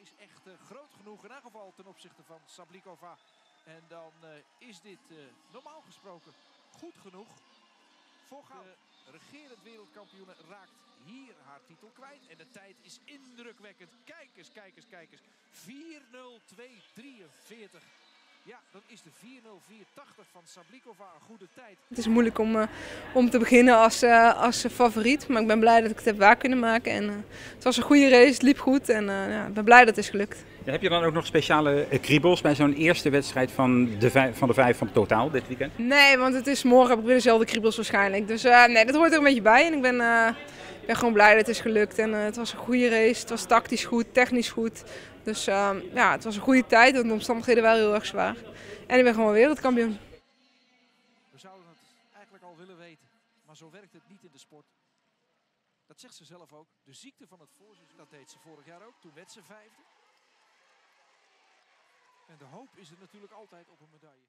is echt groot genoeg, in elk geval ten opzichte van Sablikova. En dan is dit normaal gesproken goed genoeg voor goud. De regerend wereldkampioen raakt hier haar titel kwijt. En de tijd is indrukwekkend. Kijk eens, kijk eens, kijk eens. 4:02:43. Ja, dan is de 4:04:80 van Sablikova een goede tijd. Het is moeilijk om te beginnen als favoriet, maar ik ben blij dat ik het heb waar kunnen maken. En, het was een goede race, het liep goed en ja, ik ben blij dat het is gelukt. Ja, heb je dan ook nog speciale kriebels bij zo'n eerste wedstrijd van de vijf van totaal dit weekend? Nee, want het is morgen heb ik weer dezelfde kriebels waarschijnlijk. Dus nee, dat hoort er een beetje bij en ik ben gewoon blij dat het is gelukt. En het was een goede race, het was tactisch goed, technisch goed. Dus ja, het was een goede tijd, want de omstandigheden waren heel erg zwaar. En ik ben gewoon wereldkampioen. We zouden het eigenlijk al willen weten, maar zo werkt het niet in de sport. Dat zegt ze zelf ook. De ziekte van het voorseizoen, dat deed ze vorig jaar ook. Toen werd ze vijfde. En de hoop is er natuurlijk altijd op een medaille.